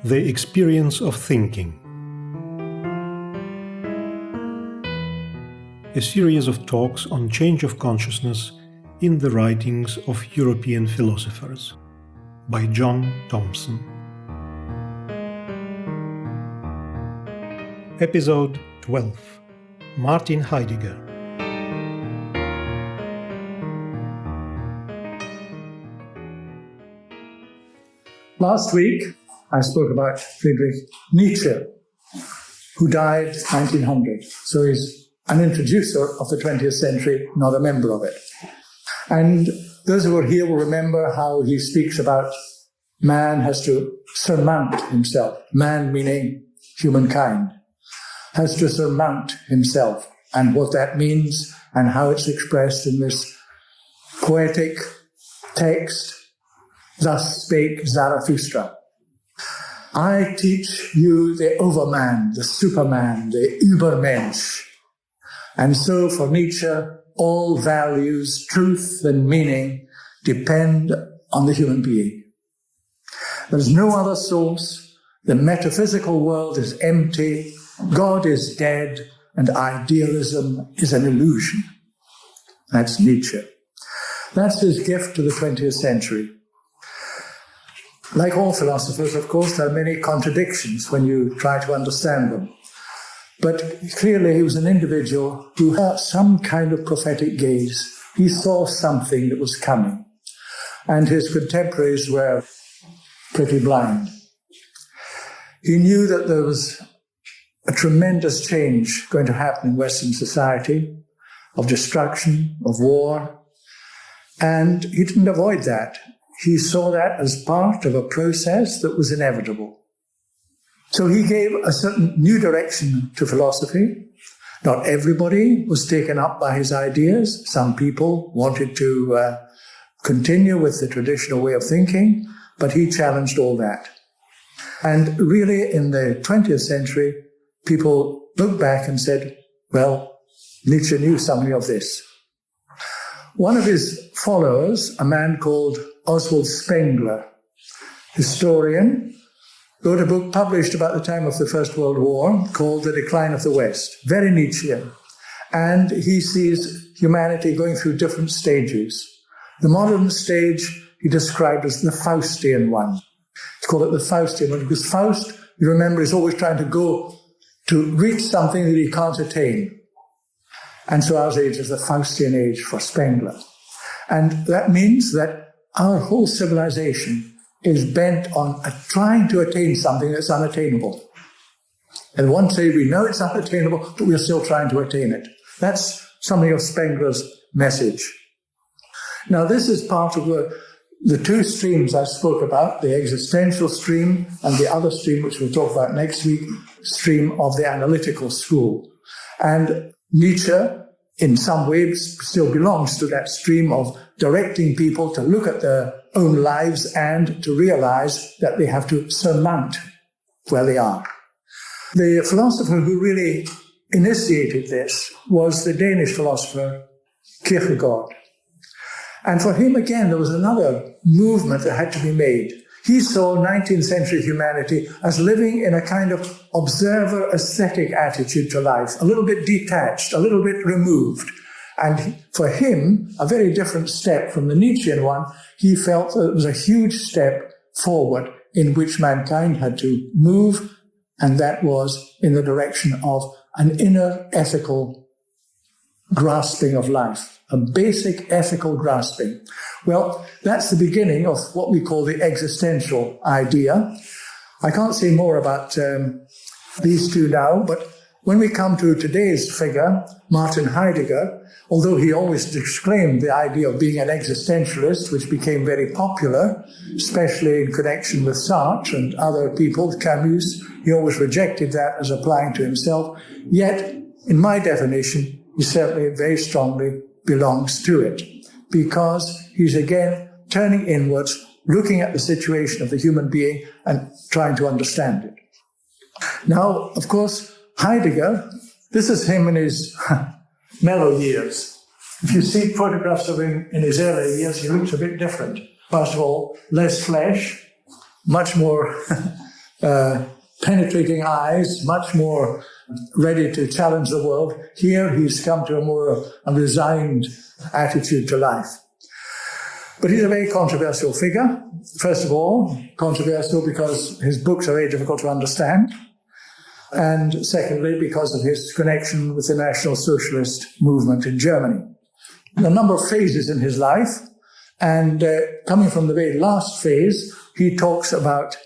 The Experience of Thinking. A series of talks on change of consciousness in the writings of European philosophers by John Thompson. Episode 12. Martin Heidegger. Last week, I spoke about Friedrich Nietzsche, who died 1900. So he's an introducer of the 20th century, not a member of it. And those who are here will remember how he speaks about man has to surmount himself. Man meaning humankind has to surmount himself, and what that means and how it's expressed in this poetic text, Thus Spake Zarathustra. I teach you the Overman, the Superman, the Übermensch. And so for Nietzsche, all values, truth and meaning depend on the human being. There's no other source. The metaphysical world is empty. God is dead, and idealism is an illusion. That's Nietzsche. That's his gift to the 20th century. Like all philosophers, of course, there are many contradictions when you try to understand them. But clearly he was an individual who had some kind of prophetic gaze. He saw something that was coming. And his contemporaries were pretty blind. He knew that there was a tremendous change going to happen in Western society, of destruction, of war. And he didn't avoid that. He saw that as part of a process that was inevitable. So he gave a certain new direction to philosophy. Not everybody was taken up by his ideas. Some people wanted to continue with the traditional way of thinking, but he challenged all that. And really, in the 20th century, people looked back and said, well, Nietzsche knew something of this. One of his followers, a man called Oswald Spengler, historian, wrote a book published about the time of the First World War called The Decline of the West, very Nietzschean. And he sees humanity going through different stages. The modern stage he described as the Faustian one. Let's call it the Faustian one, because Faust, you remember, is always trying to go to reach something that he can't attain. And so our age is the Faustian age for Spengler. And that means that our whole civilization is bent on trying to attain something that's unattainable. And one day we know it's unattainable, but we're still trying to attain it. That's something of Spengler's message. Now, this is part of the two streams I spoke about, the existential stream and the other stream, which we'll talk about next week, stream of the analytical school. And Nietzsche, in some ways, still belongs to that stream of directing people to look at their own lives and to realize that they have to surmount where they are. The philosopher who really initiated this was the Danish philosopher Kierkegaard. And for him, again, there was another movement that had to be made. He saw 19th century humanity as living in a kind of observer aesthetic attitude to life, a little bit detached, a little bit removed. And for him, a very different step from the Nietzschean one, he felt that it was a huge step forward in which mankind had to move, and that was in the direction of an inner ethical grasping of life, a basic ethical grasping. Well, that's the beginning of what we call the existential idea. I can't say more about these two now, but when we come to today's figure, Martin Heidegger, although he always disclaimed the idea of being an existentialist, which became very popular, especially in connection with Sartre and other people, Camus, he always rejected that as applying to himself. Yet, in my definition, he certainly very strongly belongs to it, because he's again turning inwards, looking at the situation of the human being and trying to understand it. Now, of course, Heidegger, this is him in his mellow years. If you see photographs of him in his early years, he looks a bit different. First of all, less flesh, much more penetrating eyes, much more ready to challenge the world. Here he's come to a more resigned attitude to life. But he's a very controversial figure. First of all, controversial because his books are very difficult to understand. And secondly, because of his connection with the National Socialist movement in Germany. A number of phases in his life, and coming from the very last phase, he talks about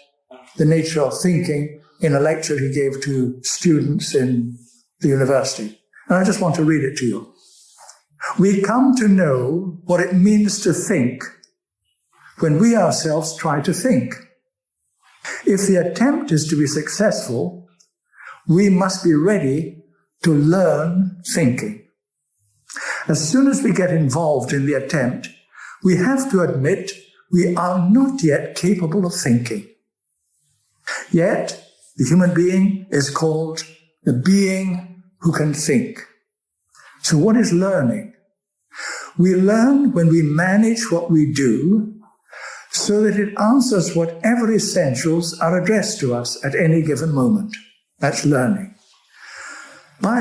the nature of thinking in a lecture he gave to students in the university. And I just want to read it to you. We come to know what it means to think when we ourselves try to think. If the attempt is to be successful, we must be ready to learn thinking. As soon as we get involved in the attempt, we have to admit we are not yet capable of thinking. Yet, the human being is called the being who can think. So what is learning? We learn when we manage what we do so that it answers whatever essentials are addressed to us at any given moment. That's learning.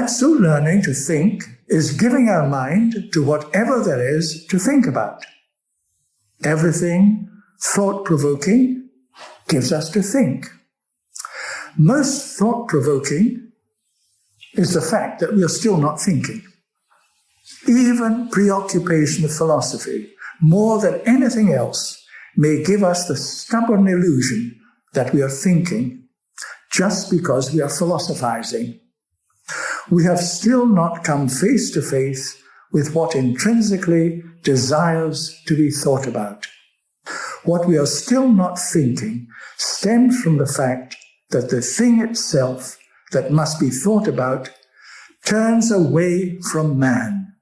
So learning to think is giving our mind to whatever there is to think about. Everything thought-provoking gives us to think. Most thought-provoking is the fact that we are still not thinking. Even preoccupation with philosophy, more than anything else, may give us the stubborn illusion that we are thinking just because we are philosophizing. We have still not come face to face with what intrinsically desires to be thought about. What we are still not thinking stems from the fact that the thing itself that must be thought about turns away from man,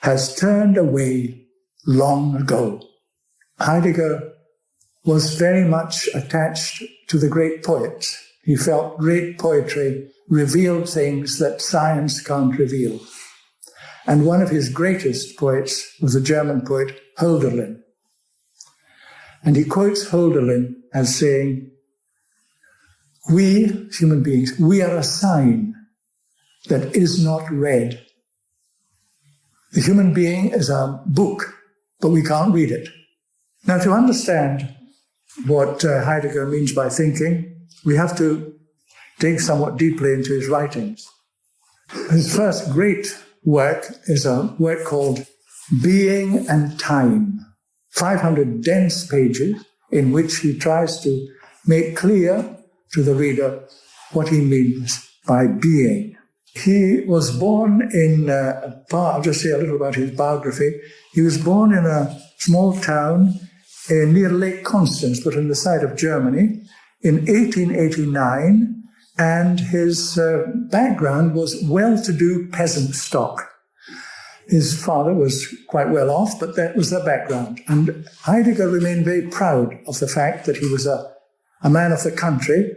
has turned away long ago. Heidegger was very much attached to the great poets. He felt great poetry revealed things that science can't reveal. And one of his greatest poets was the German poet Hölderlin. And he quotes Hölderlin as saying, we, human beings, we are a sign that is not read. The human being is a book, but we can't read it. Now, to understand what Heidegger means by thinking, we have to dig somewhat deeply into his writings. His first great work is a work called Being and Time, 500 dense pages in which he tries to make clear to the reader what he means by being. He was born in, I'll just say a little about his biography. He was born in a small town near Lake Constance, but in the side of Germany, in 1889, and his background was well-to-do peasant stock. His father was quite well off, but that was their background. And Heidegger remained very proud of the fact that he was a man of the country,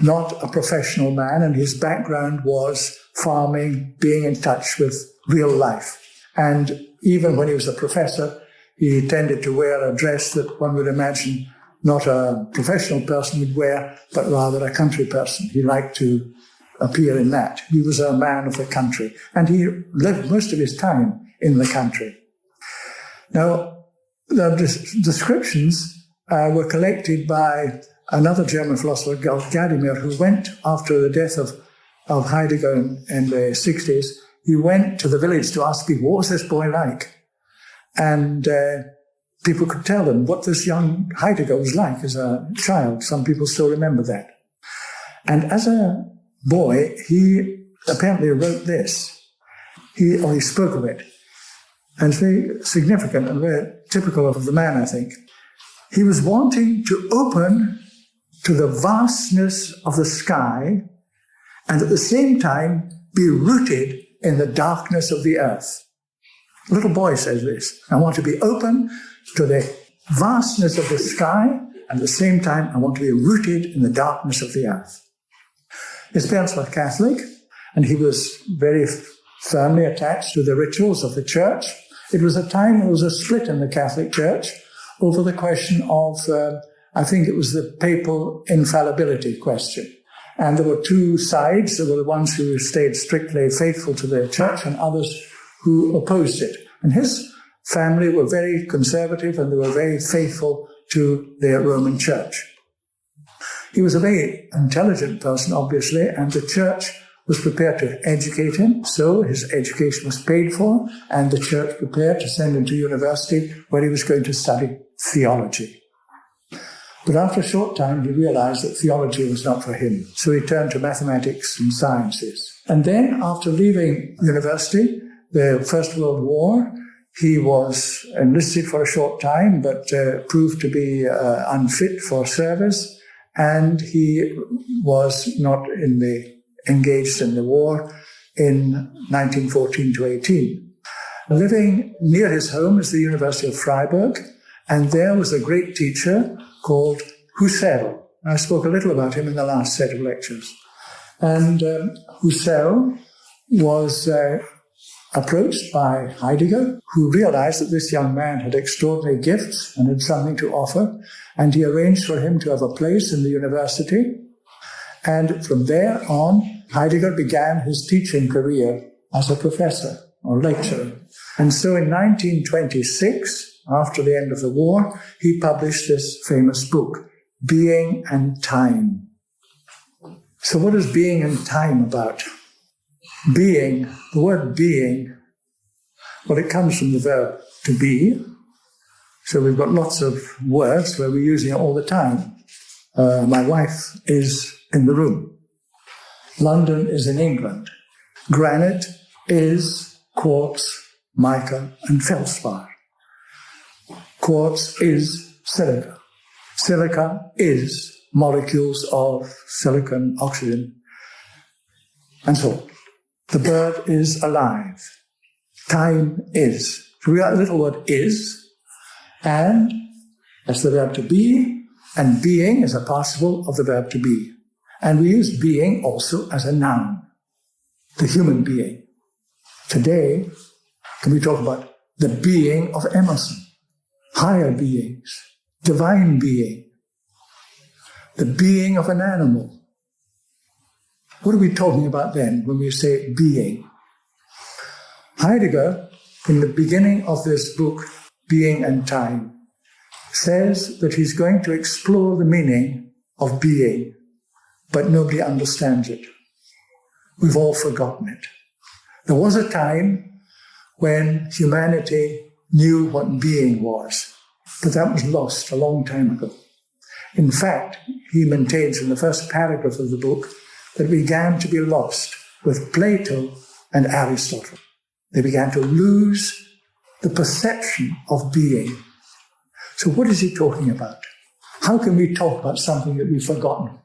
not a professional man, and his background was farming, being in touch with real life. And even when he was a professor, he tended to wear a dress that one would imagine not a professional person would wear, but rather a country person. He liked to appear in that. He was a man of the country, and he lived most of his time in the country. Now, the descriptions were collected by another German philosopher, Gadamer, who went after the death of Heidegger in the 60s. He went to the village to ask people, what was this boy like? And people could tell them what this young Heidegger was like as a child. Some people still remember that. And as a boy, he apparently wrote this. He spoke of it. And it's very significant and very typical of the man, I think. He was wanting to open to the vastness of the sky and at the same time be rooted in the darkness of the earth. A little boy says this. I want to be open to the vastness of the sky, and at the same time, I want to be rooted in the darkness of the earth. His parents were Catholic, and he was very firmly attached to the rituals of the church. It was a time when there was a split in the Catholic Church over the question of I think it was the papal infallibility question. And there were two sides. There were the ones who stayed strictly faithful to their church and others who opposed it. And his family were very conservative and they were very faithful to their Roman church. He was a very intelligent person, obviously, and the church was prepared to educate him. So his education was paid for, and the church prepared to send him to university where he was going to study theology. But after a short time, he realized that theology was not for him. So he turned to mathematics and sciences. And then, after leaving university, the First World War, he was enlisted for a short time, but proved to be unfit for service. And he was not engaged in the war in 1914 to 18. Living near his home is the University of Freiburg, and there was a great teacher called Husserl. I spoke a little about him in the last set of lectures. And Husserl was approached by Heidegger, who realized that this young man had extraordinary gifts and had something to offer, and he arranged for him to have a place in the university. And from there on, Heidegger began his teaching career as a professor or lecturer. And so in 1926, after the end of the war, he published this famous book, Being and Time. So what is being and time about? Being, the word being, well, it comes from the verb to be. So we've got lots of words where we're using it all the time. My wife is in the room. London is in England. Granite is quartz, mica, and feldspar. Quartz is silica. Silica is molecules of silicon, oxygen, and so on. The bird is alive. Time is. So we got a little word is, and that's the verb to be, and being is a participle of the verb to be. And we use being also as a noun, the human being. Today, can we talk about the being of Emerson? Higher beings, divine being, the being of an animal. What are we talking about then when we say being? Heidegger, in the beginning of this book, Being and Time, says that he's going to explore the meaning of being, but nobody understands it. We've all forgotten it. There was a time when humanity knew what being was, but that was lost a long time ago. In fact, he maintains in the first paragraph of the book that it began to be lost with Plato and Aristotle. They began to lose the perception of being. So what is he talking about? How can we talk about something that we've forgotten?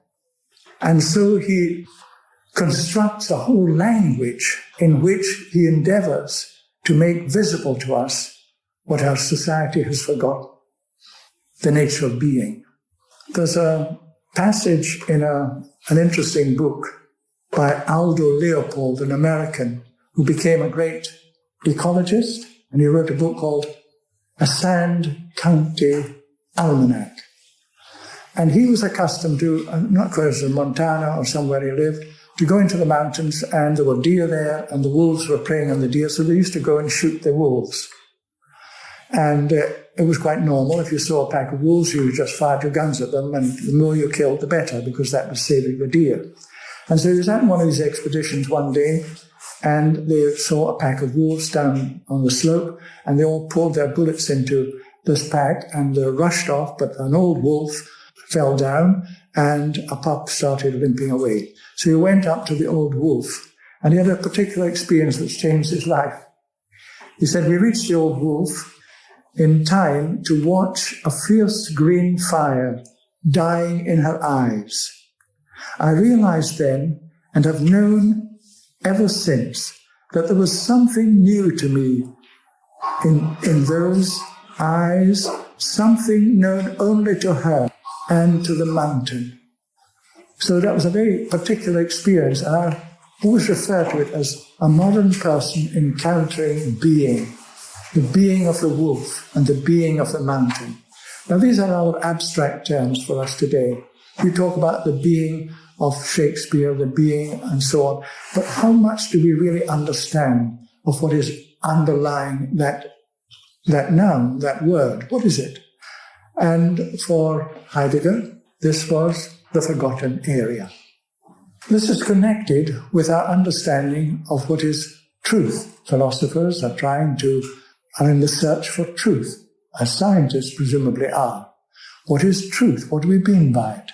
And so he constructs a whole language in which he endeavors to make visible to us what our society has forgotten, the nature of being. There's a passage in an interesting book by Aldo Leopold, an American, who became a great ecologist, and he wrote a book called A Sand County Almanac. And he was accustomed to, not quite in Montana or somewhere he lived, to go into the mountains, and there were deer there, and the wolves were preying on the deer, so they used to go and shoot the wolves. And it was quite normal. If you saw a pack of wolves, you just fired your guns at them, and the more you killed, the better, because that was saving the deer. And so he was at one of these expeditions one day, and they saw a pack of wolves down on the slope, and they all poured their bullets into this pack, and they rushed off, but an old wolf fell down, and a pup started limping away. So he went up to the old wolf, and he had a particular experience which changed his life. He said, "We reached the old wolf in time to watch a fierce green fire dying in her eyes. I realized then, and have known ever since, that there was something new to me in those eyes, something known only to her and to the mountain." So that was a very particular experience, and I always refer to it as a modern person encountering being, the being of the wolf and the being of the mountain. Now, these are rather abstract terms for us today. We talk about the being of Shakespeare, the being and so on, but how much do we really understand of what is underlying that noun, that word? What is it? And for Heidegger, this was the forgotten area. This is connected with our understanding of what is truth. Philosophers are in the search for truth, as scientists presumably are. What is truth? What do we mean by it?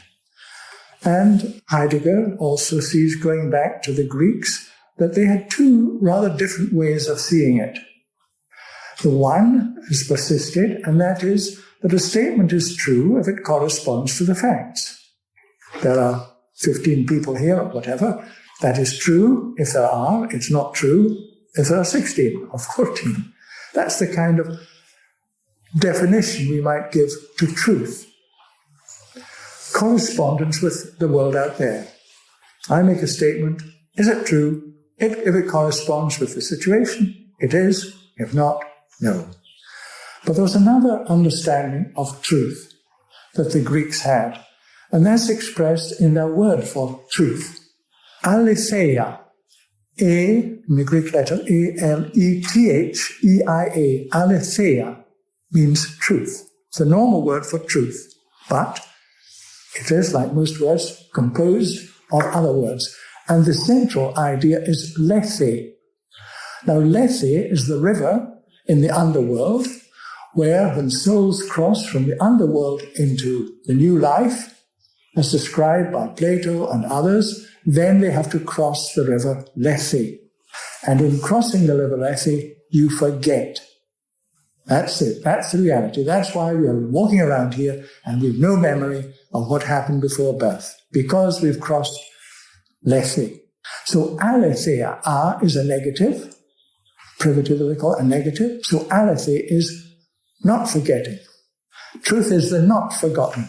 And Heidegger also sees, going back to the Greeks, that they had two rather different ways of seeing it. The one has persisted, and that is that a statement is true if it corresponds to the facts. There are 15 people here or whatever. That is true if there are. It's not true if there are 16 or 14. That's the kind of definition we might give to truth. Correspondence with the world out there. I make a statement. Is it true? If it corresponds with the situation, it is. If not, no. But there was another understanding of truth that the Greeks had, and that's expressed in their word for truth. Aletheia. In the Greek letter, A-L-E-T-H-E-I-A. Aletheia means truth. It's the normal word for truth, but it is, like most words, composed of other words. And the central idea is lethe. Now, lethe is the river in the underworld where, when souls cross from the underworld into the new life, as described by Plato and others, then they have to cross the river Lethe. And in crossing the river Lethe, you forget. That's it. That's the reality. That's why we are walking around here and we've no memory of what happened before birth, because we've crossed Lethe. So aletheia, a is a negative, privative they call it, a negative. So aletheia is not forgetting. Truth is the not forgotten.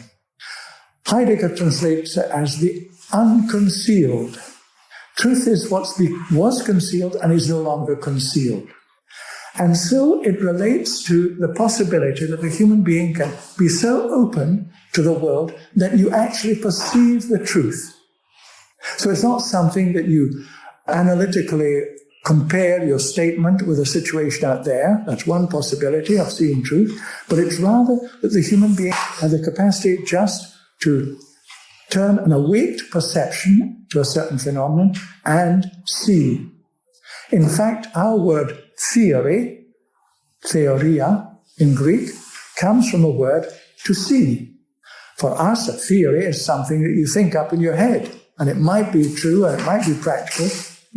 Heidegger translates it as the unconcealed. Truth is what was concealed and is no longer concealed. And so it relates to the possibility that a human being can be so open to the world that you actually perceive the truth. So it's not something that you analytically compare your statement with a situation out there. That's one possibility of seeing truth. But it's rather that the human being has the capacity just to turn an awake perception to a certain phenomenon and see. In fact, our word theory, theoria in Greek, comes from a word to see. For us, a theory is something that you think up in your head, and it might be true and it might be practical.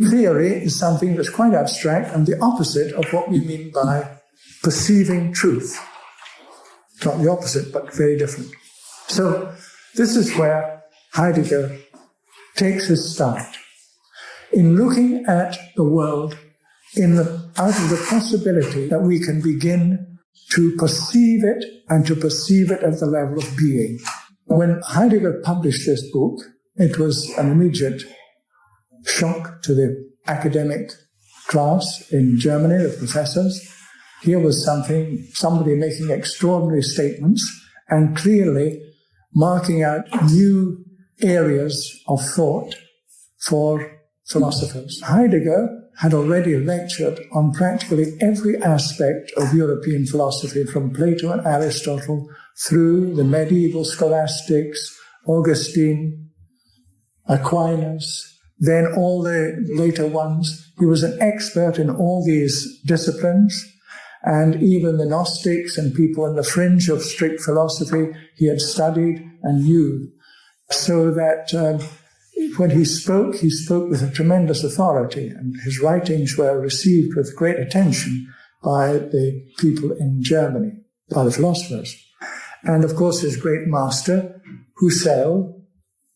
Theory is something that's quite abstract and the opposite of what we mean by perceiving truth. Not the opposite, but very different. So this is where Heidegger takes his start in looking at the world out of the possibility that we can begin to perceive it and to perceive it at the level of being. When Heidegger published this book, it was an immediate shock to the academic class in Germany, the professors. Here was somebody making extraordinary statements and clearly marking out new areas of thought for philosophers. Heidegger had already lectured on practically every aspect of European philosophy, from Plato and Aristotle through the medieval scholastics, Augustine, Aquinas, then all the later ones. He was an expert in all these disciplines, and even the Gnostics and people in the fringe of strict philosophy he had studied and knew, so that when he spoke with a tremendous authority, and his writings were received with great attention by the people in Germany, by the philosophers. And of course his great master, Husserl,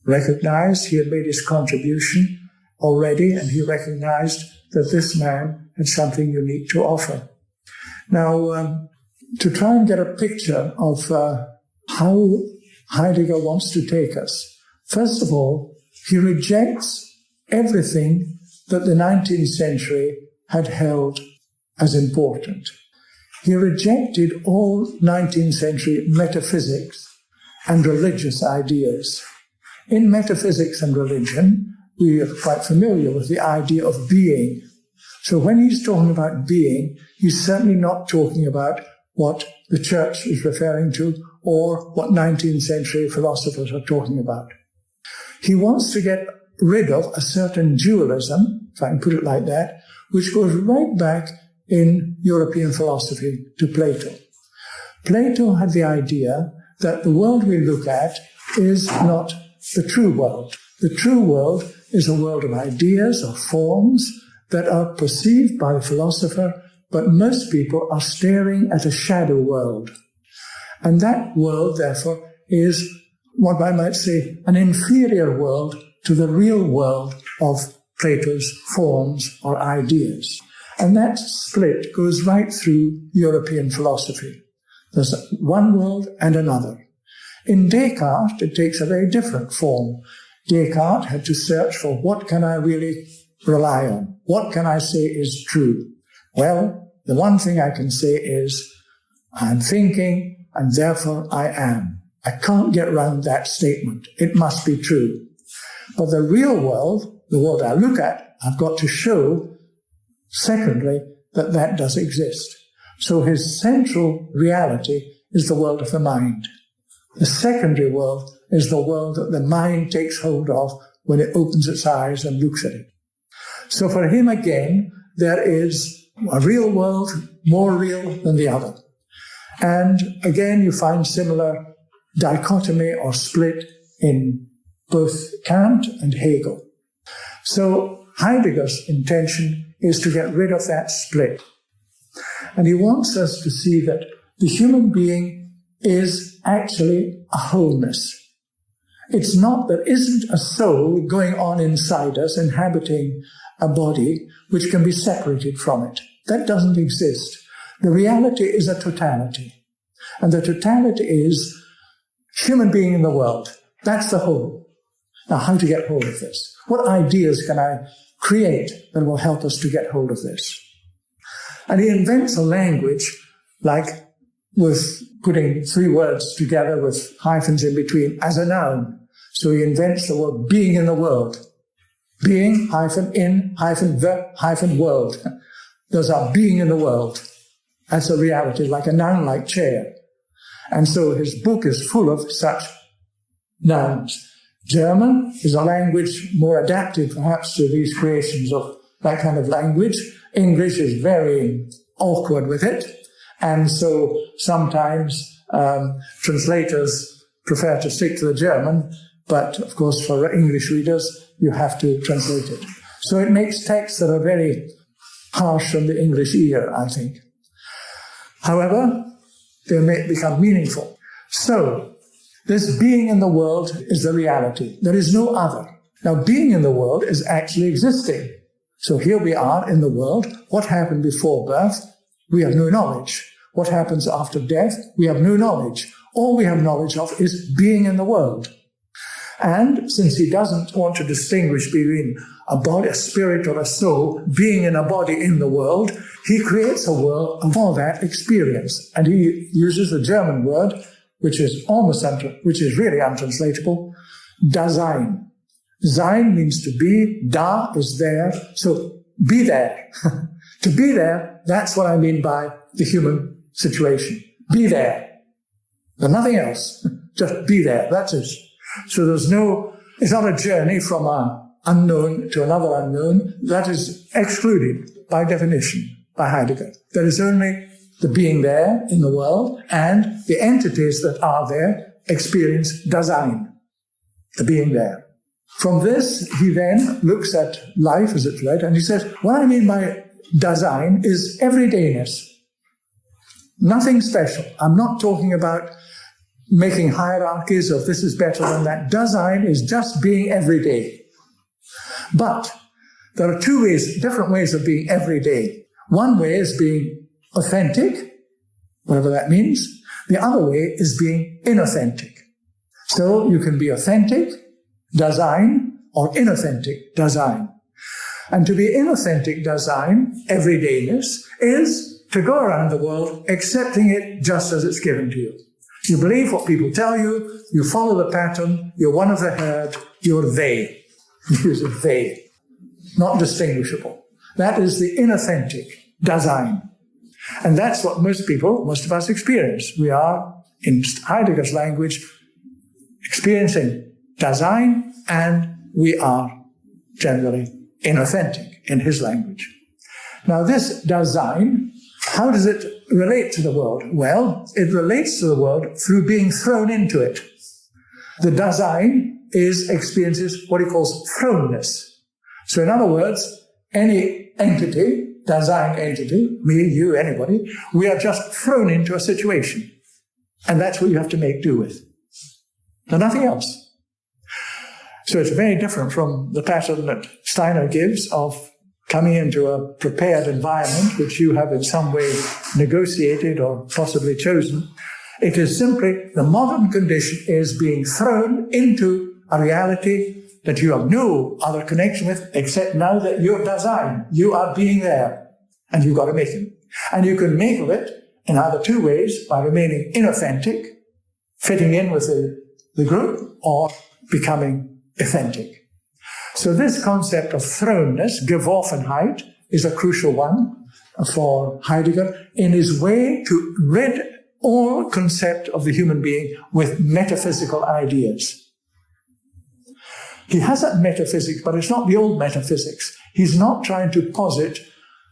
recognized he had made his contribution already, and he recognized that this man had something unique to offer. Now, to try and get a picture of how Heidegger wants to take us, first of all, he rejects everything that the 19th century had held as important. He rejected all 19th century metaphysics and religious ideas. In metaphysics and religion, we are quite familiar with the idea of being. So when he's talking about being, he's certainly not talking about what the church is referring to or what 19th century philosophers are talking about. He wants to get rid of a certain dualism, if I can put it like that, which goes right back in European philosophy to Plato. Plato had the idea that the world we look at is not the true world. The true world is a world of ideas or forms that are perceived by the philosopher, but most people are staring at a shadow world. And that world, therefore, is what I might say an inferior world to the real world of Plato's forms or ideas. And that split goes right through European philosophy. There's one world and another. In Descartes, it takes a very different form. Descartes had to search for what can I really rely on? What can I say is true? Well, the one thing I can say is I'm thinking and therefore I am. I can't get around that statement. It must be true. But the real world, the world I look at, I've got to show, secondly, that that does exist. So his central reality is the world of the mind. The secondary world is the world that the mind takes hold of when it opens its eyes and looks at it. So for him, again, there is a real world, more real than the other. And again, you find similar dichotomy or split in both Kant and Hegel. So Heidegger's intention is to get rid of that split. And he wants us to see that the human being is actually a wholeness. It's not, there isn't a soul going on inside us, inhabiting a body which can be separated from it. That doesn't exist. The reality is a totality. And the totality is human being in the world. That's the whole. Now, how to get hold of this? What ideas can I create that will help us to get hold of this? And he invents a language like with putting three words together with hyphens in between as a noun. So he invents the word being in the world. Being, hyphen, in, hyphen, the, hyphen, world. There's a being in the world. That's a reality, like a noun, like chair. And so his book is full of such nouns. German is a language more adapted, perhaps, to these creations of that kind of language. English is very awkward with it. And so sometimes translators prefer to stick to the German, but of course for English readers, you have to translate it. So it makes texts that are very harsh on the English ear, I think. However, they may become meaningful. So, this being in the world is the reality. There is no other. Now, being in the world is actually existing. So here we are in the world. What happened before birth? We have no knowledge. What happens after death? We have no knowledge. All we have knowledge of is being in the world. And since he doesn't want to distinguish between a body, a spirit, or a soul being in a body in the world, he creates a world of all that experience. And he uses the German word, which is really untranslatable, Dasein. Sein means to be, da is there, so be there. To be there, that's what I mean by the human situation. Be there. There's nothing else. Just be there. That's it. So it's not a journey from an unknown to another unknown. That is excluded by definition by Heidegger. There is only the being there in the world, and the entities that are there experience Dasein, the being there. From this, he then looks at life as it's led, and he says, what I mean by Dasein is everydayness. Nothing special. I'm not talking about making hierarchies of this is better than that. Dasein is just being everyday. But there are different ways of being everyday. One way is being authentic, whatever that means. The other way is being inauthentic. So you can be authentic, Dasein, or inauthentic, Dasein. And to be inauthentic Dasein, everydayness, is to go around the world accepting it just as it's given to you. You believe what people tell you, you follow the pattern, you're one of the herd, you're they. Use a they, not distinguishable. That is the inauthentic, Dasein. And that's what most of us experience. We are, in Heidegger's language, experiencing Dasein, and we are generally inauthentic in his language. Now this Dasein, how does it relate to the world? Well, it relates to the world through being thrown into it. The Dasein experiences what he calls thrownness. So in other words, any entity, Dasein entity, me, you, anybody, we are just thrown into a situation. And that's what you have to make do with. And nothing else. So it's very different from the pattern that Steiner gives of coming into a prepared environment which you have in some way negotiated or possibly chosen. It is simply the modern condition is being thrown into a reality that you have no other connection with, except now that you're Dasein. You are being there, and you've got to make it. And you can make of it in either two ways, by remaining inauthentic, fitting in with the group, or becoming authentic. So this concept of thrownness, Geworfenheit, is a crucial one for Heidegger in his way to rid all concept of the human being with metaphysical ideas. He has that metaphysics, but it's not the old metaphysics. He's not trying to posit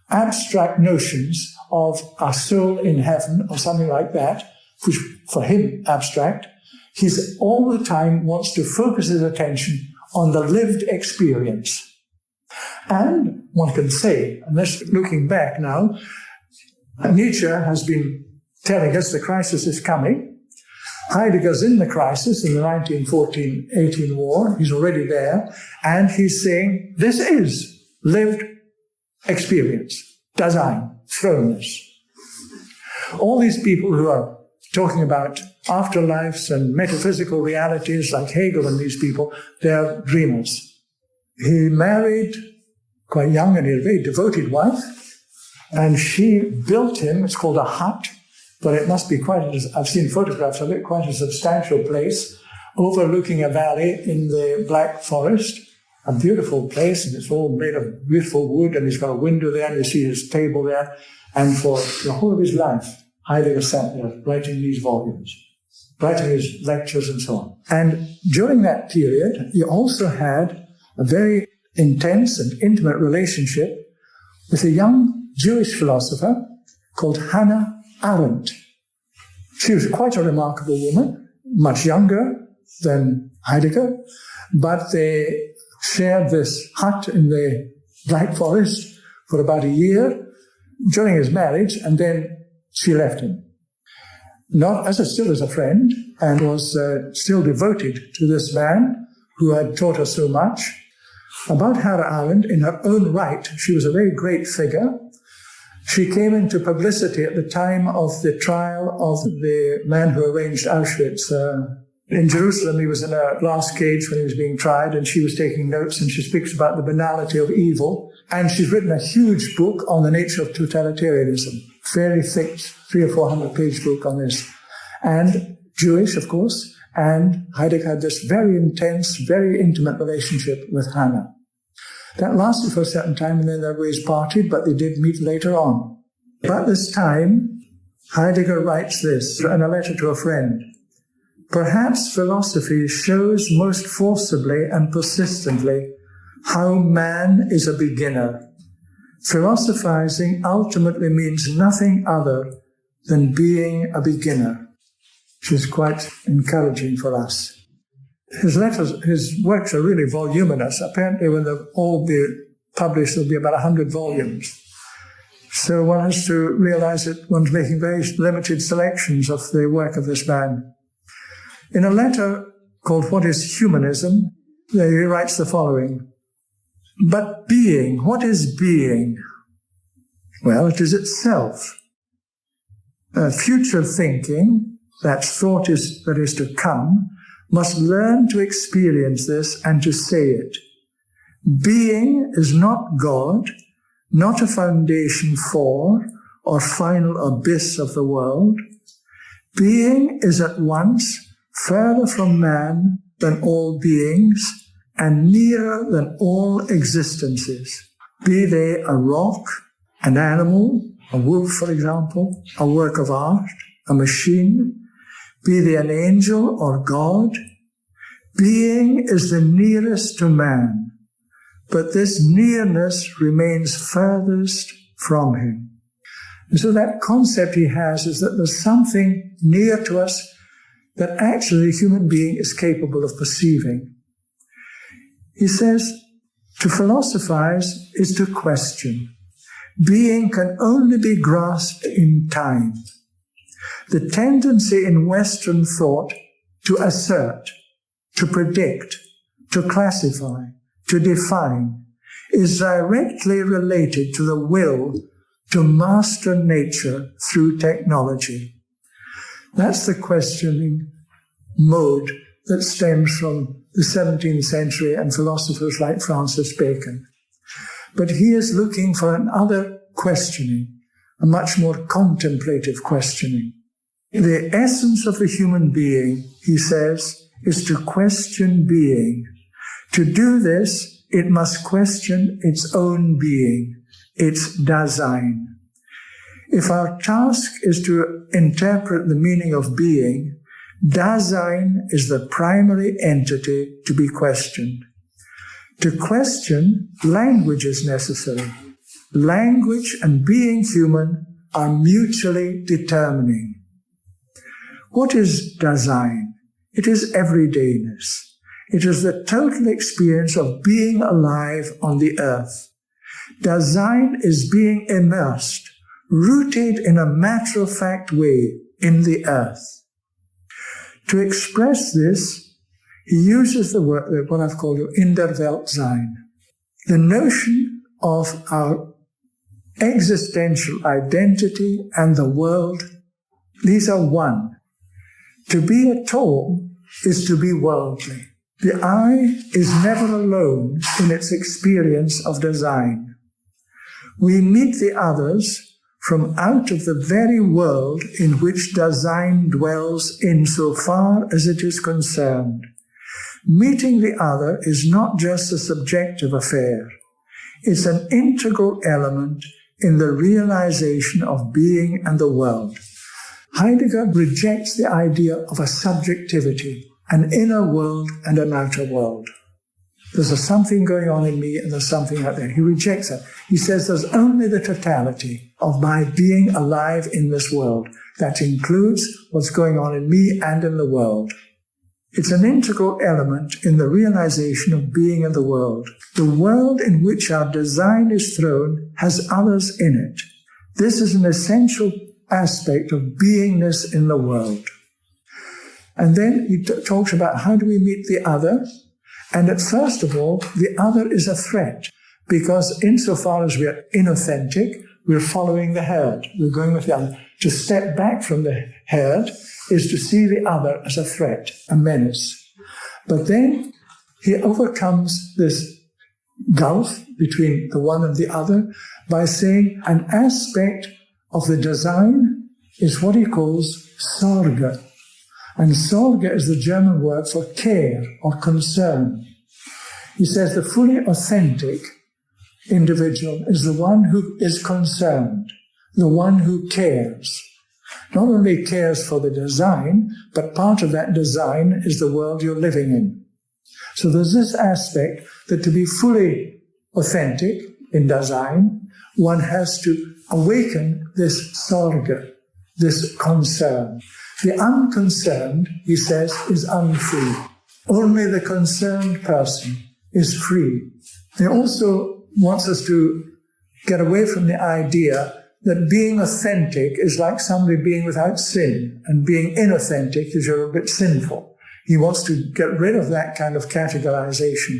abstract notions of a soul in heaven or something like that, which for him abstract. He's all the time wants to focus his attention on the lived experience. And one can say, and this looking back now, Nietzsche has been telling us the crisis is coming. Heidegger's in the crisis in the 1914-18 war. He's already there. And he's saying, this is lived experience. Dasein, thrownness. All these people who are talking about afterlives and metaphysical realities like Hegel and these people, they're dreamers. He married quite young and he had a very devoted wife. And she built him, it's called a hut, but it must be I've seen photographs of it, quite a substantial place, overlooking a valley in the Black Forest, a beautiful place, and it's all made of beautiful wood, and he's got a window there, and you see his table there. And for the whole of his life, Heidegger sat there writing these volumes, writing his lectures and so on. And during that period, he also had a very intense and intimate relationship with a young Jewish philosopher called Hannah Arendt. She was quite a remarkable woman, much younger than Heidegger, but they shared this hut in the Black Forest for about a year during his marriage, and then she left him. Still as a friend, and was still devoted to this man who had taught her so much. About Hannah Arendt, in her own right, she was a very great figure. She came into publicity at the time of the trial of the man who arranged Auschwitz. In Jerusalem, he was in a glass cage when he was being tried, and she was taking notes, and she speaks about the banality of evil. And she's written a huge book on the nature of totalitarianism, very thick, 300 or 400 page book on this. And Jewish, of course, and Heidegger had this very intense, very intimate relationship with Hannah. That lasted for a certain time, and then their ways parted, but they did meet later on. About this time, Heidegger writes this in a letter to a friend. Perhaps philosophy shows most forcibly and persistently how man is a beginner. Philosophizing ultimately means nothing other than being a beginner, which is quite encouraging for us. His works are really voluminous. Apparently, when they'll all be published, there'll be about 100 volumes. So one has to realize that one's making very limited selections of the work of this man. In a letter called What is Humanism, he writes the following. But being, what is being? Well, it is itself. Future thinking, that thought that is to come, must learn to experience this and to say it. Being is not God, not a foundation for or final abyss of the world, being is at once further from man than all beings and nearer than all existences, be they a rock, an animal, a wolf, for example, a work of art, a machine, be they an angel or God. Being is the nearest to man, but this nearness remains furthest from him. And so that concept he has is that there's something near to us that actually the human being is capable of perceiving. He says, to philosophize is to question. Being can only be grasped in time. The tendency in Western thought to assert, to predict, to classify, to define, is directly related to the will to master nature through technology. That's the questioning mode that stems from the 17th century and philosophers like Francis Bacon. But he is looking for another questioning, a much more contemplative questioning. The essence of the human being, he says, is to question being. To do this, it must question its own being, its Dasein. If our task is to interpret the meaning of being, Dasein is the primary entity to be questioned. To question, language is necessary. Language and being human are mutually determining. What is Dasein? It is everydayness. It is the total experience of being alive on the earth. Dasein is being immersed, rooted in a matter-of-fact way in the earth. To express this, he uses the word, what I've called in der Welt sein. The notion of our existential identity and the world, these are one. To be at all is to be worldly. The I is never alone in its experience of Dasein. We meet the others from out of the very world in which Dasein dwells insofar as it is concerned. Meeting the other is not just a subjective affair. It's an integral element in the realization of being and the world. Heidegger rejects the idea of a subjectivity, an inner world and an outer world. There's something going on in me and there's something out there. He rejects that. He says there's only the totality of my being alive in this world. That includes what's going on in me and in the world. It's an integral element in the realization of being in the world. The world in which our Dasein is thrown has others in it. This is an essential aspect of beingness in the world. And then he talks about how do we meet the other? And first of all, the other is a threat, because insofar as we're inauthentic, we're following the herd. We're going with the other. To step back from the herd is to see the other as a threat, a menace. But then he overcomes this gulf between the one and the other by saying an aspect of the Dasein is what he calls Sorge. And Sorge is the German word for care or concern. He says the fully authentic individual is the one who is concerned, the one who cares. Not only cares for the Dasein, but part of that Dasein is the world you're living in. So there's this aspect that to be fully authentic in Dasein, one has to awaken this Sorge, this concern. The unconcerned, he says, is unfree. Only the concerned person is free. He also wants us to get away from the idea that being authentic is like somebody being without sin, and being inauthentic is you're a bit sinful. He wants to get rid of that kind of categorization.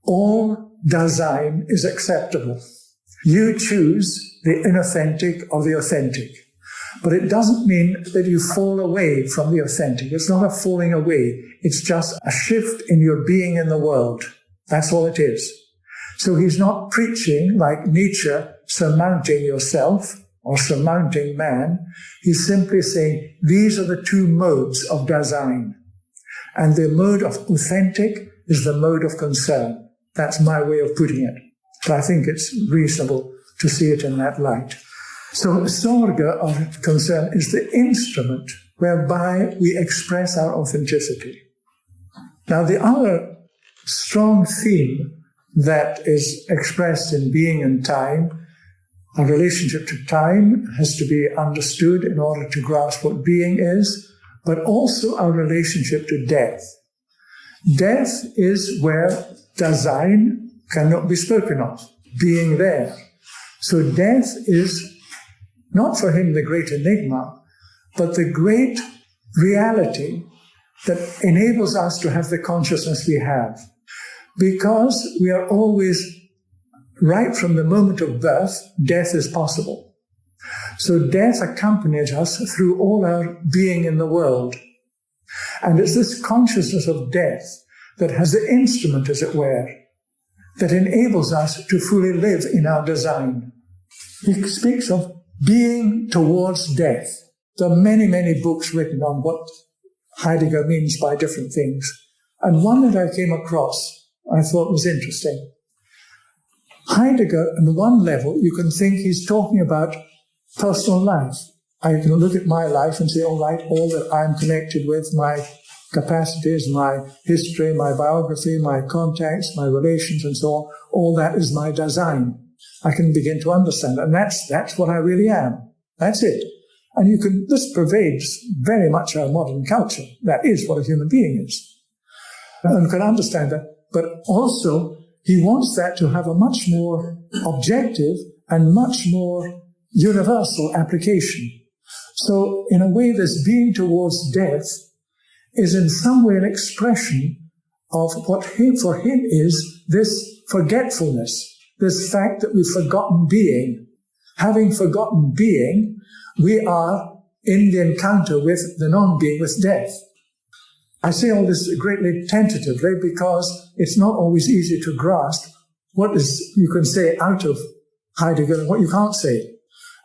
All Dasein is acceptable. You choose the inauthentic or the authentic. But it doesn't mean that you fall away from the authentic. It's not a falling away. It's just a shift in your being in the world. That's all it is. So he's not preaching, like Nietzsche, surmounting yourself. or surmounting man. He's simply saying these are the two modes of Dasein. And the mode of authentic is the mode of concern. That's my way of putting it. But I think it's reasonable to see it in that light. So Sorge, or concern, is the instrument whereby we express our authenticity. Now, the other strong theme that is expressed in being and time, our relationship to time has to be understood in order to grasp what being is, but also our relationship to death. Death is where Dasein cannot be spoken of, being there. So death is not for him the great enigma, but the great reality that enables us to have the consciousness we have. Because we are always, right from the moment of birth, death is possible. So death accompanies us through all our being in the world. And it's this consciousness of death that has the instrument, as it were, that enables us to fully live in our Dasein. He speaks of being towards death. There are many, many books written on what Heidegger means by different things. And one that I came across, I thought was interesting. Heidegger, on one level, you can think he's talking about personal life. I can look at my life and say, all right, all that I'm connected with, my capacities, my history, my biography, my contacts, my relations, and so on, all that is my Dasein. I can begin to understand. And that's what I really am. That's it. And this pervades very much our modern culture. That is what a human being is. And can understand that. But also, he wants that to have a much more objective and much more universal application. So, in a way, this being towards death is in some way an expression of what for him is this forgetfulness, this fact that we've forgotten being. Having forgotten being, we are in the encounter with the non-being, with death. I say all this greatly tentatively because it's not always easy to grasp what is, you can say, out of Heidegger and what you can't say.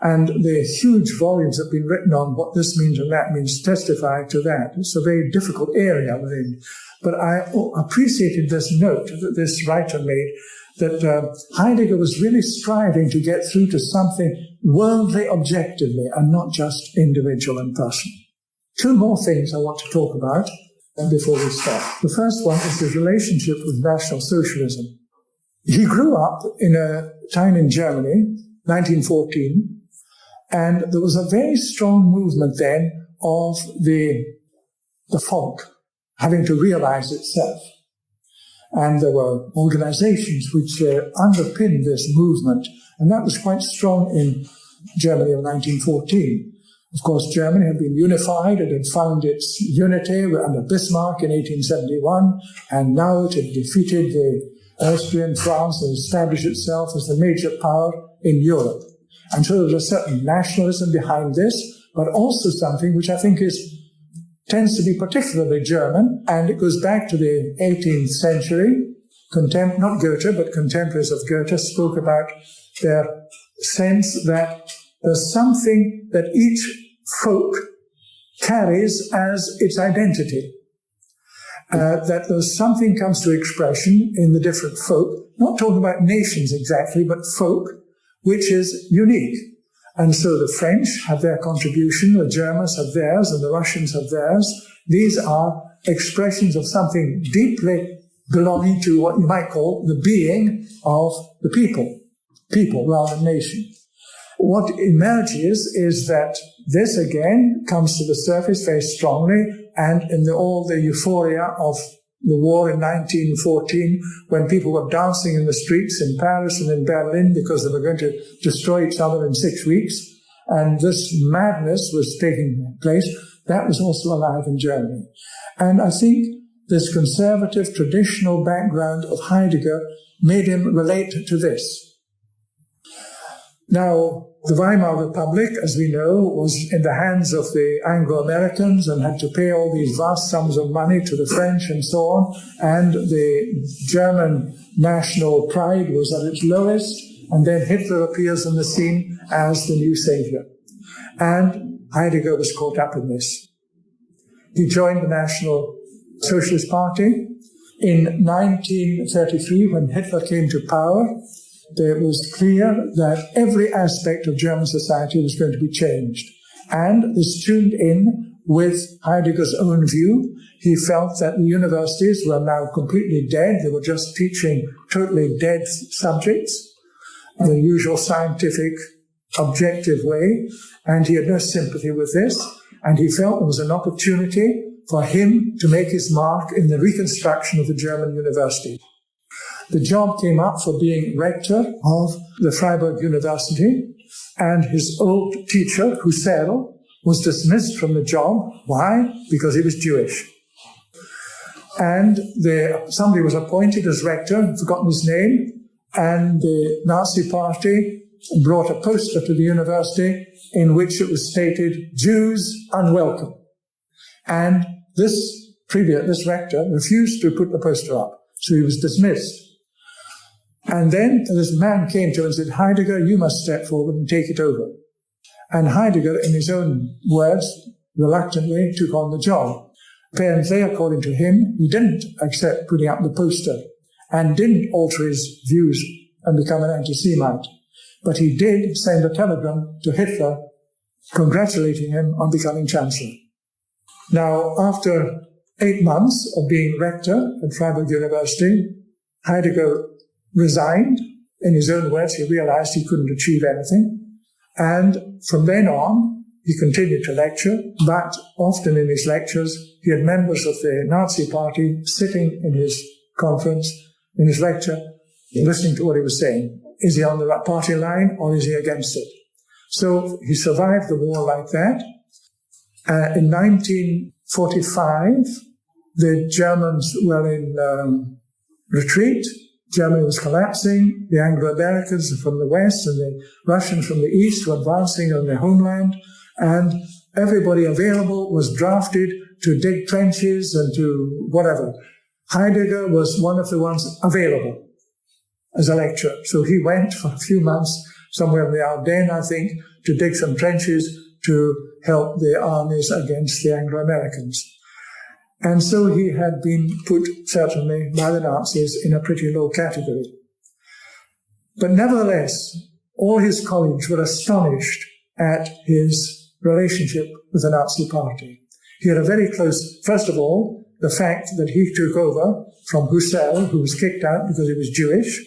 And the huge volumes have been written on what this means and that means testify to that. It's a very difficult area within. But I appreciated this note that this writer made, that Heidegger was really striving to get through to something worldly objectively and not just individual and personal. Two more things I want to talk about before we start. The first one is his relationship with National Socialism. He grew up in a time in Germany, 1914, and there was a very strong movement then of the folk having to realize itself. And there were organizations which underpinned this movement, and that was quite strong in Germany of 1914. Of course, Germany had been unified. It had found its unity under Bismarck in 1871, and now it had defeated the Austrian France and established itself as the major power in Europe. And so there was a certain nationalism behind this, but also something which I think tends to be particularly German, and it goes back to the 18th century. Not Goethe, but contemporaries of Goethe spoke about their sense that there's something that each folk carries as its identity. That there's something comes to expression in the different folk, not talking about nations exactly, but folk, which is unique. And so the French have their contribution, the Germans have theirs, and the Russians have theirs. These are expressions of something deeply belonging to what you might call the being of the people rather than nation. What emerges is that this again comes to the surface very strongly, and in all the euphoria of the war in 1914, when people were dancing in the streets in Paris and in Berlin because they were going to destroy each other in 6 weeks, and this madness was taking place, that was also alive in Germany. And I think this conservative, traditional background of Heidegger made him relate to this. Now, the Weimar Republic, as we know, was in the hands of the Anglo-Americans and had to pay all these vast sums of money to the French and so on. And the German national pride was at its lowest. and then Hitler appears on the scene as the new savior. And Heidegger was caught up in this. He joined the National Socialist Party. In 1933, when Hitler came to power, it was clear that every aspect of German society was going to be changed. And this tuned in with Heidegger's own view. He felt that the universities were now completely dead. They were just teaching totally dead subjects, the usual scientific, objective way. And he had no sympathy with this. And he felt there was an opportunity for him to make his mark in the reconstruction of the German university. The job came up for being rector of the Freiburg University, and his old teacher, Husserl, was dismissed from the job. Why? Because he was Jewish. And somebody was appointed as rector, I've forgotten his name, and the Nazi Party brought a poster to the university in which it was stated, "Jews unwelcome." And this rector refused to put the poster up, so he was dismissed. And then this man came to him and said, "Heidegger, you must step forward and take it over." And Heidegger, in his own words, reluctantly took on the job. Apparently, according to him, he didn't accept putting up the poster and didn't alter his views and become an anti-Semite. But he did send a telegram to Hitler congratulating him on becoming chancellor. Now, after 8 months of being rector at Freiburg University, Heidegger resigned. In his own words, he realized he couldn't achieve anything. And from then on, he continued to lecture, but often in his lectures, he had members of the Nazi Party sitting in his conference, in his lecture, listening to what he was saying. Is he on the party line or is he against it? So he survived the war like that. In 1945, the Germans were in retreat. Germany was collapsing. The Anglo-Americans from the west and the Russians from the east were advancing on their homeland. And everybody available was drafted to dig trenches and to whatever. Heidegger was one of the ones available as a lecturer. So he went for a few months somewhere in the Ardennes, I think, to dig some trenches to help the armies against the Anglo-Americans. And so he had been put, certainly, by the Nazis in a pretty low category. But nevertheless, all his colleagues were astonished at his relationship with the Nazi Party. He had a very close, first of all, the fact that he took over from Husserl, who was kicked out because he was Jewish,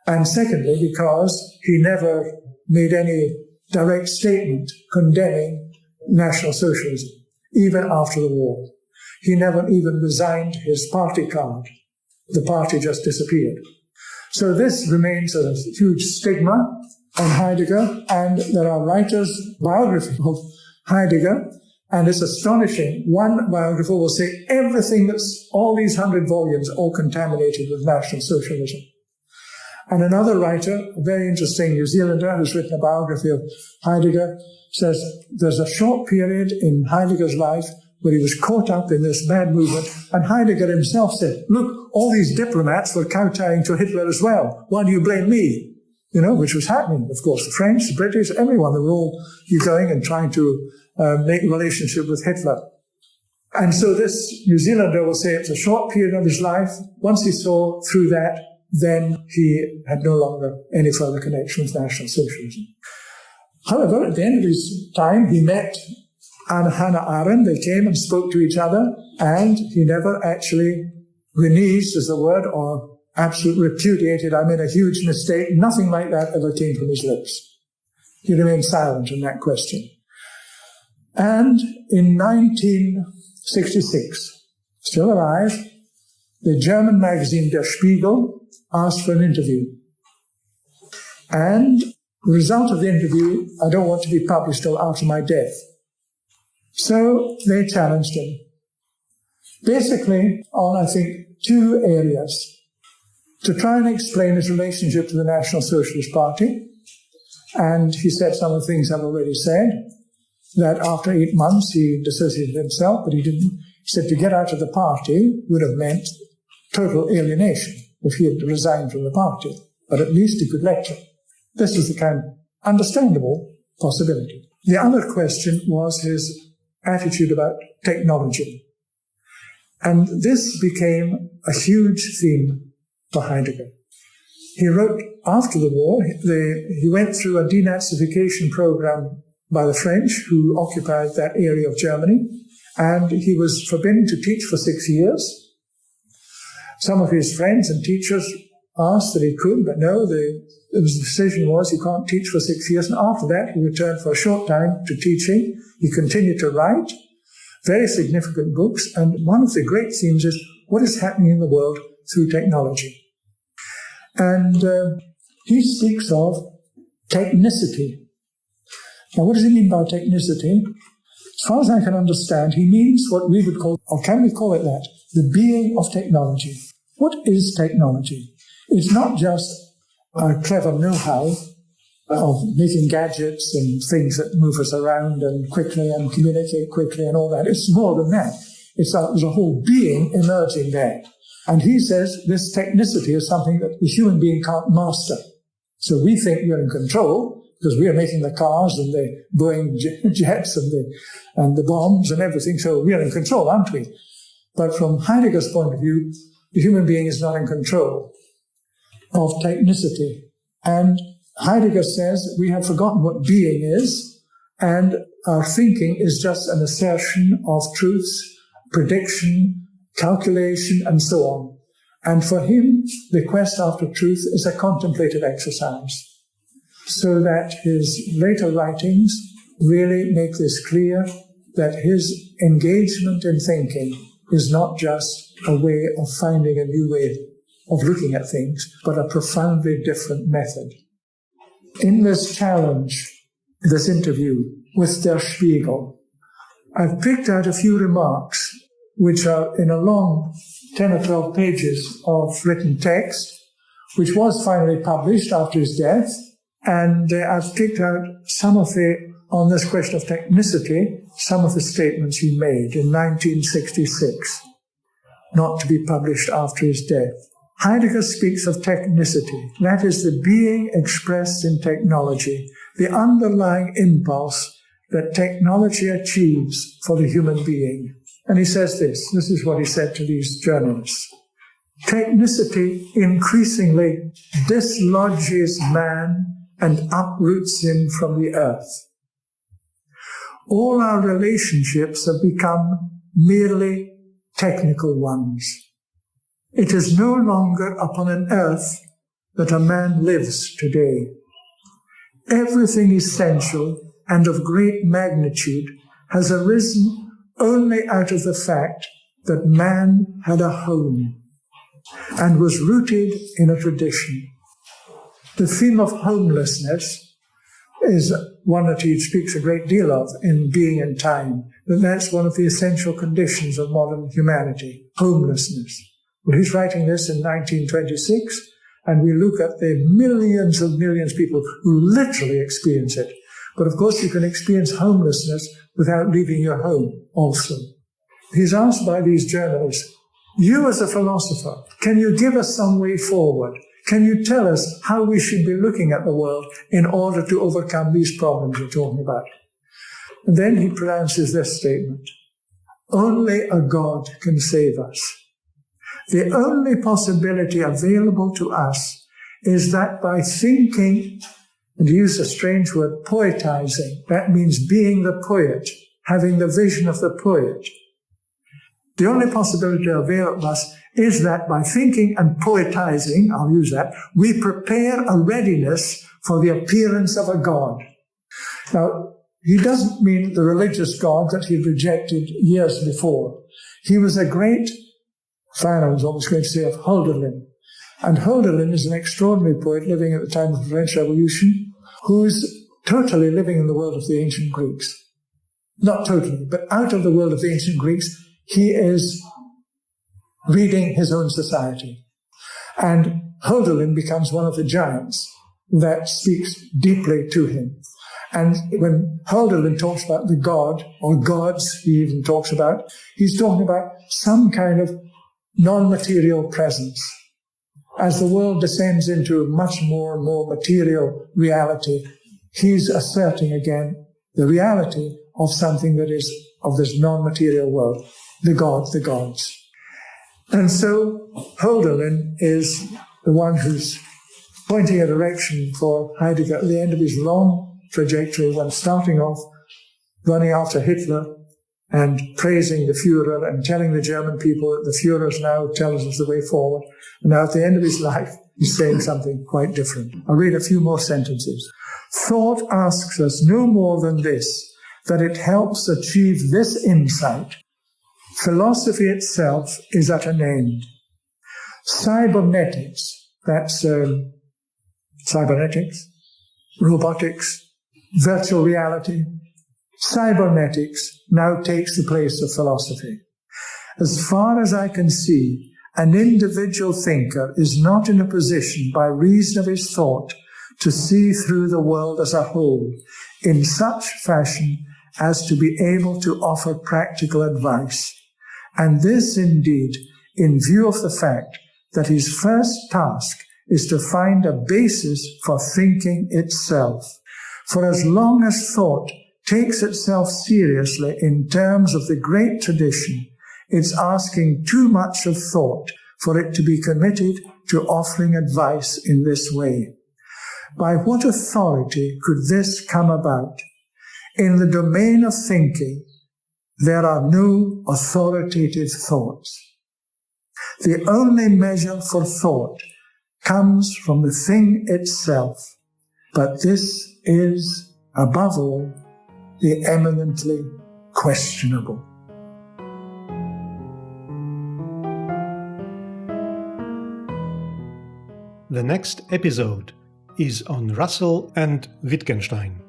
and secondly, because he never made any direct statement condemning National Socialism, even after the war. He never even resigned his party card. The party just disappeared. So this remains a huge stigma on Heidegger, and there are writers' biographies of Heidegger, and it's astonishing. One biographer will say everything that's all these 100 volumes all contaminated with National Socialism. And another writer, a very interesting New Zealander who's written a biography of Heidegger, says there's a short period in Heidegger's life where he was caught up in this bad movement, and Heidegger himself said, look, all these diplomats were kowtowing to Hitler as well. Why do you blame me? Which was happening. Of course, the French, the British, everyone, they were all going and trying to make a relationship with Hitler. And so this New Zealander will say it's a short period of his life. Once he saw through that, then he had no longer any further connection with National Socialism. However, at the end of his time, he met Hannah Arendt. They came and spoke to each other, and he never actually reneged, is the word, or absolutely repudiated, I made a huge mistake. Nothing like that ever came from his lips. He remained silent on that question. And in 1966, still alive, the German magazine Der Spiegel asked for an interview. And the result of the interview, I don't want to be published till after my death. So they challenged him. Basically on, I think, 2 areas. To try and explain his relationship to the National Socialist Party. And he said some of the things I've already said, that after 8 months he dissociated himself, but he didn't. He said to get out of the party would have meant total alienation if he had resigned from the party, but at least he could lecture. This was the kind of understandable possibility. The other question was his attitude about technology. And this became a huge theme for Heidegger. He wrote after the war, he went through a denazification program by the French, who occupied that area of Germany, and he was forbidden to teach for 6 years. Some of his friends and teachers asked that he could, but no, the decision was he can't teach for 6 years. And after that, he returned for a short time to teaching. He continued to write very significant books. And one of the great themes is what is happening in the world through technology. And he speaks of technicity. Now, what does he mean by technicity? As far as I can understand, he means what we would call, or can we call it that, the being of technology. What is technology? It's not just a clever know-how of making gadgets and things that move us around and quickly and communicate quickly and all that. It's more than that. There's a whole being emerging there. And he says this technicity is something that the human being can't master. So we think we're in control because we are making the cars and the Boeing jets and the bombs and everything. So we're in control, aren't we? But from Heidegger's point of view, the human being is not in control of technicity. And Heidegger says we have forgotten what being is, and our thinking is just an assertion of truths, prediction, calculation, and so on. And for him, the quest after truth is a contemplative exercise, so that his later writings really make this clear that his engagement in thinking is not just a way of finding a new way of looking at things, but a profoundly different method. In this challenge, this interview with Der Spiegel, I've picked out a few remarks which are in a long 10 or 12 pages of written text, which was finally published after his death. And I've picked out some of on this question of technicity, some of the statements he made in 1966, not to be published after his death. Heidegger speaks of technicity, that is the being expressed in technology, the underlying impulse that technology achieves for the human being. And he says this is what he said to these journalists. Technicity increasingly dislodges man and uproots him from the earth. All our relationships have become merely technical ones. It is no longer upon an earth that a man lives today. Everything essential and of great magnitude has arisen only out of the fact that man had a home and was rooted in a tradition. The theme of homelessness is one that he speaks a great deal of in Being and Time, that's one of the essential conditions of modern humanity, homelessness. Well, he's writing this in 1926, and we look at the millions of people who literally experience it. But of course, you can experience homelessness without leaving your home also. He's asked by these journalists, you as a philosopher, can you give us some way forward? Can you tell us how we should be looking at the world in order to overcome these problems we're talking about? And then he pronounces this statement, only a God can save us. The only possibility available to us is that by thinking, and to use a strange word, poetizing, that means being the poet, having the vision of the poet. The only possibility available to us is that by thinking and poetizing, I'll use that, we prepare a readiness for the appearance of a God. Now, he doesn't mean the religious God that he rejected years before. He was a great fan, I was almost going to say, of Hölderlin. And Hölderlin is an extraordinary poet living at the time of the French Revolution, who's totally living in the world of the ancient Greeks. Not totally, but out of the world of the ancient Greeks, he is reading his own society. And Hölderlin becomes one of the giants that speaks deeply to him. And when Hölderlin talks about the God, or gods he even talks about, he's talking about some kind of non-material presence. as the world descends into much more and more material reality, he's asserting again the reality of something that is of this non-material world, the gods. And so Hölderlin is the one who's pointing a direction for Heidegger at the end of his long trajectory, when starting off running after Hitler and praising the Führer and telling the German people that the Führer now tells us the way forward. And now at the end of his life, he's saying something quite different. I'll read a few more sentences. Thought asks us no more than this, that it helps achieve this insight. Philosophy itself is at an end. Cybernetics, that's cybernetics, robotics, virtual reality. Cybernetics now takes the place of philosophy. As far as I can see, an individual thinker is not in a position, by reason of his thought, to see through the world as a whole in such fashion as to be able to offer practical advice. And this, indeed, in view of the fact that his first task is to find a basis for thinking itself. For as long as thought takes itself seriously in terms of the great tradition, it's asking too much of thought for it to be committed to offering advice in this way. By what authority could this come about? In the domain of thinking, there are no authoritative thoughts. The only measure for thought comes from the thing itself, but this is, above all, the eminently questionable. The next episode is on Russell and Wittgenstein.